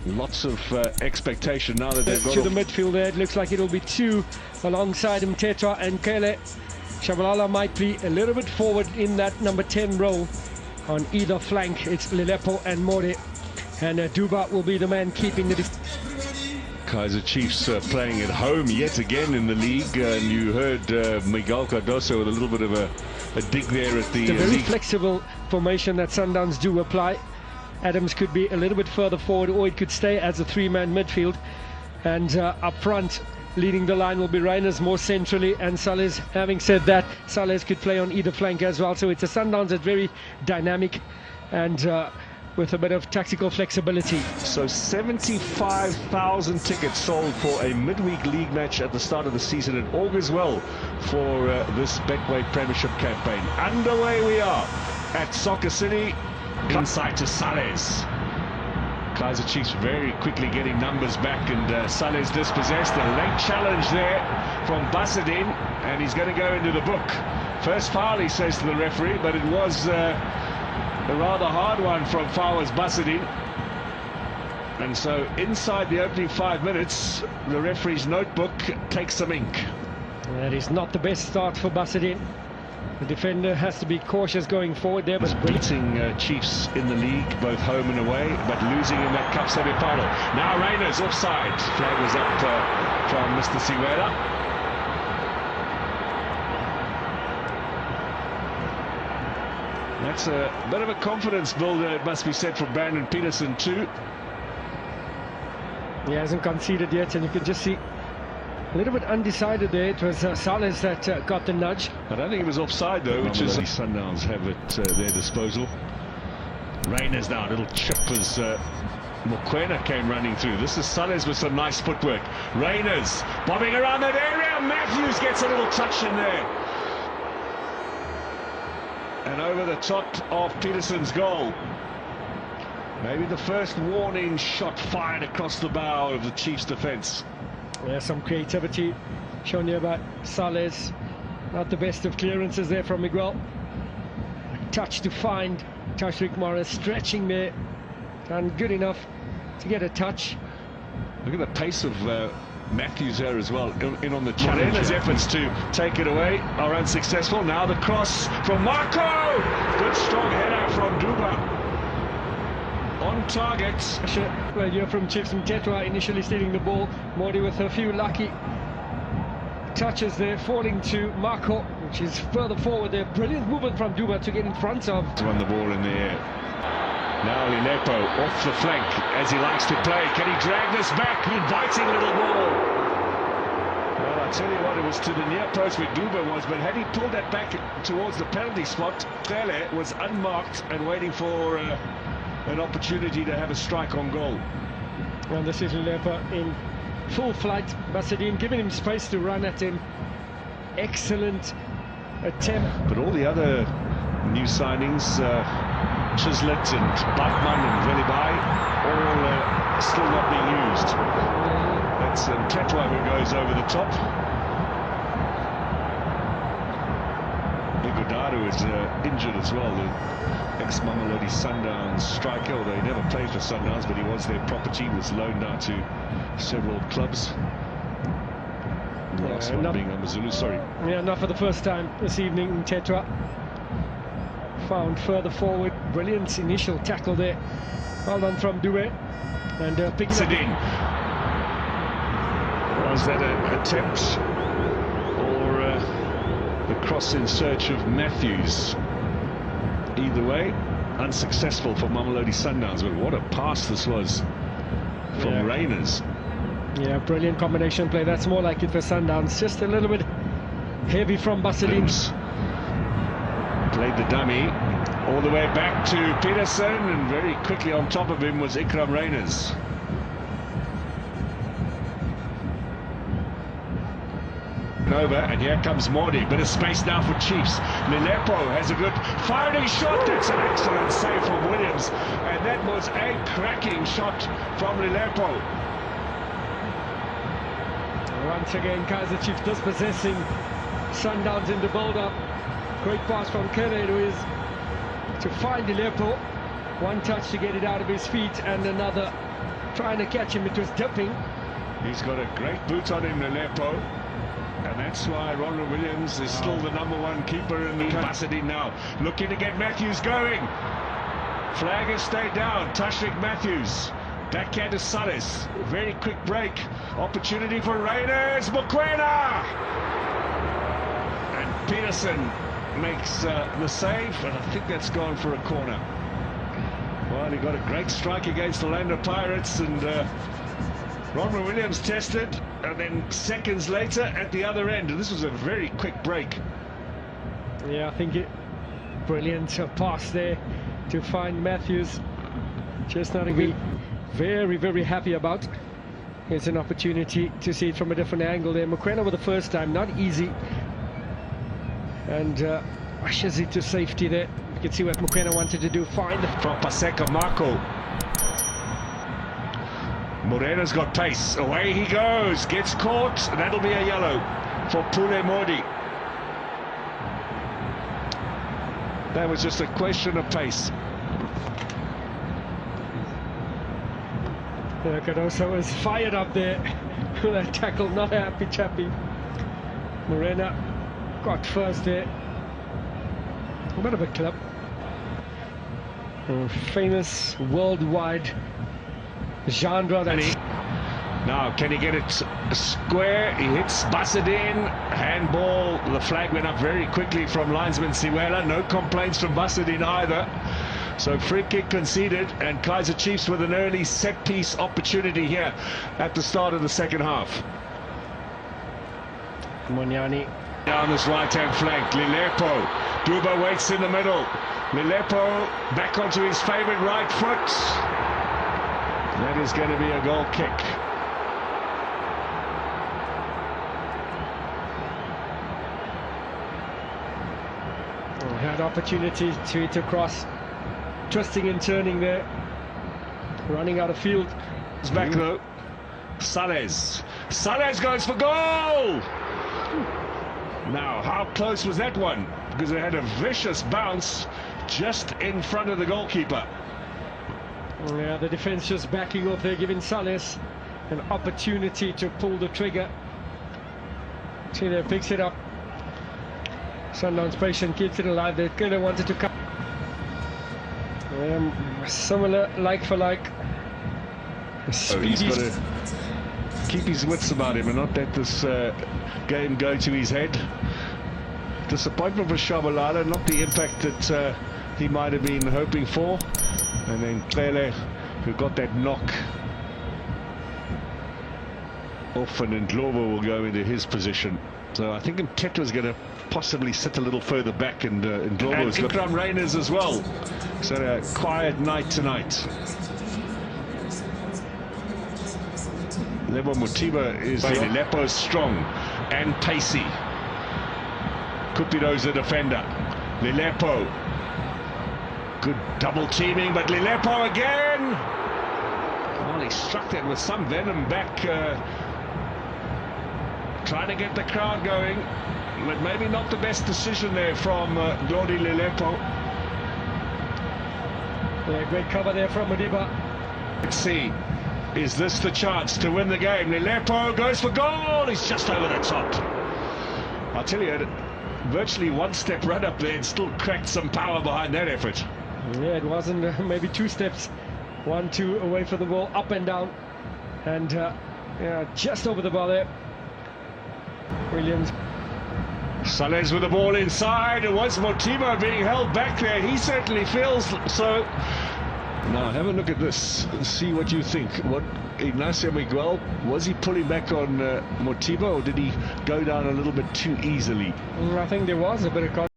Lots of expectation now that they've got to the midfield there. It looks like it'll be two alongside him, Tetra and Kele. Shabalala might be a little bit forward in that number 10 role. On either flank, it's Lilepo and More. And Duba will be the man keeping the... Kaizer Chiefs playing at home yet again in the league. And you heard Miguel Cardoso with a little bit of a dig there at the It's a very league. flexible formation that Sundowns do apply. Adams could be a little bit further forward, or it could stay as a three-man midfield. And up front, leading the line will be Reiners more centrally, and Salles. Having said that, Salles could play on either flank as well. So it's a Sundowns that's very dynamic and with a bit of tactical flexibility. So 75,000 tickets sold for a midweek league match at the start of the season, and augurs well for this Betway Premiership campaign. Underway we are at Soccer City. Inside to Salles. Kaizer Chiefs very quickly getting numbers back, and Salles dispossessed. A late challenge there from Basadin, and he's going to go into the book. First foul, he says to the referee, but it was a rather hard one from Fawaz Basadin. And so inside the opening 5 minutes, the referee's notebook takes some ink. That is not the best start for Basadin. The defender has to be cautious going forward there. Was beating Chiefs in the league, both home and away, but losing in that cup semi-final. Now Reiners offside. Flag was up from Mr. Siwela. That's a bit of a confidence builder, it must be said, for Brandon Peterson too. He hasn't conceded yet, and you can just see a little bit undecided there. It was Salles that got the nudge. I don't think it was offside though, which is... Sundowns have it at their disposal. Reiners now, a little chip as Mokwena came running through. This is Salles with some nice footwork. Reiners bobbing around that area. Matthews gets a little touch in there. And over the top of Peterson's goal. Maybe the first warning shot fired across the bow of the Chiefs' defence. Yeah, some creativity shown here by Salles. Not the best of clearances there from Miguel. Touch to find Tashrik Morris, stretching there, and good enough to get a touch. Look at the pace of Matthews there as well, in on the challenge. His efforts to take it away are unsuccessful. Now the cross from Marco! Good strong header from Duba. On target. Well, you're from Chiefs and Tetra initially stealing the ball. Modi with a few lucky touches there, falling to Marco, which is further forward there. Brilliant movement from Duba to get in front of. Won the ball in the air. Now Lilepo off the flank as he likes to play. Can he drag this back? Inviting little ball. Well, I tell you what, it was to the near post where Duba was, but had he pulled that back towards the penalty spot, Kele was unmarked and waiting for an opportunity to have a strike on goal. And this is Lilepo in full flight. Basadin giving him space to run at him. Excellent attempt. But all the other new signings, Chislett and Bachmann and Velibai, all still not being used. That's Tetra who goes over the top. Igodaro is injured as well, the ex-Mamelodi Sundowns striker, although he never played for Sundowns, but he was their property, was loaned out to several clubs. The last one being Amazulu, sorry. Yeah, not for the first time this evening. Tetra found further forward. Brilliant initial tackle there. Well done from Due. And picking it in. Was that an attempt or the cross in search of Matthews? Either way, unsuccessful for Mamelodi Sundowns. But what a pass this was from Reiners. Yeah, brilliant combination play. That's more like it for Sundowns. Just a little bit heavy from Basadin. Played the dummy all the way back to Peterson, and very quickly on top of him was Ikram Reiners. Over, and here comes Modi. Bit of space now for Chiefs. Lilepo has a good firing shot. That's an excellent save from Williams, and that was a cracking shot from Lilepo. Once again, Kaizer Chiefs dispossessing Sundowns in the build-up. Great pass from Kele, who is to find Lilepo. One touch to get it out of his feet, and another trying to catch him. It was dipping. He's got a great boot on him, Lelepo. And that's why Ronald Williams is still the #1 keeper in the capacity now. Looking to get Matthews going. Flag has stayed down. Tashrik Matthews. Backhand to Salis. Very quick break. Opportunity for Raiders. Mokoena! And Peterson makes the save, and I think that's gone for a corner. Well, he got a great strike against the Orlando Pirates, and Ronald Williams tested, and then seconds later at the other end. And this was a very quick break. Yeah, I think brilliant pass there to find Matthews. Just not to be very, very happy about. Here's an opportunity to see it from a different angle there. Mokoena with the first time, not easy. And ushers it to safety there. You can see what Mokoena wanted to do. Find the... From Paseka Marco. Morena's got pace. Away he goes. Gets caught. And that'll be a yellow for Pule Modi. That was just a question of pace. Cardoso was fired up there. That tackle, not happy chappy. Morena got first there. A bit of a clip. Famous worldwide genre. Now, can he get it square? He hits Basadin. Handball. The flag went up very quickly from linesman Siwela. No complaints from Basadin either. So free kick conceded, and Kaizer Chiefs with an early set-piece opportunity here at the start of the second half. Monyani down this right-hand flank. Lelepo. Duba waits in the middle. Lelepo back onto his favourite right foot. That is going to be a goal kick. Had opportunity to hit across. Twisting and turning there, running out of field. It's back though. Sales goes for goal. Now, how close was that one? Because it had a vicious bounce just in front of the goalkeeper. Yeah, the defense just backing off there, giving Sales an opportunity to pull the trigger. See there, picks it up. Sundowns patient, keeps it alive. They kind of wanted to come. Similar, like for like. Oh, he's got to keep his wits about him and not let this game go to his head. Disappointment for Shabalala, not the impact that he might have been hoping for. And then Klele, who got that knock off, and Ndlovu will go into his position. So I think Mtetwa's going to possibly sit a little further back, and Ndlovu's got Ikram Reyners as well. So a quiet night tonight. Lebo Motiba is Lelepo's strong and pacey. Cupido's the defender. Lelepo. Good double teaming, but Lelepo again. Well, he struck that with some venom back. Trying to get the crowd going, but maybe not the best decision there from Dodi Lelepo. Yeah, great cover there from Modiba. Let's see, is this the chance to win the game? Lelepo goes for goal. He's just over the top. I'll tell you, virtually one-step run up there and still cracked some power behind that effort. Yeah, it wasn't maybe 2 steps, 1, 2 away from the ball, up and down, and yeah, just over the bar there. Williams. Sales with the ball inside. It was Motiba being held back there. He certainly feels so. Now have a look at this and see what you think. What Ignacio Miguel, was he pulling back on Motiba, or did he go down a little bit too easily? I think there was a bit of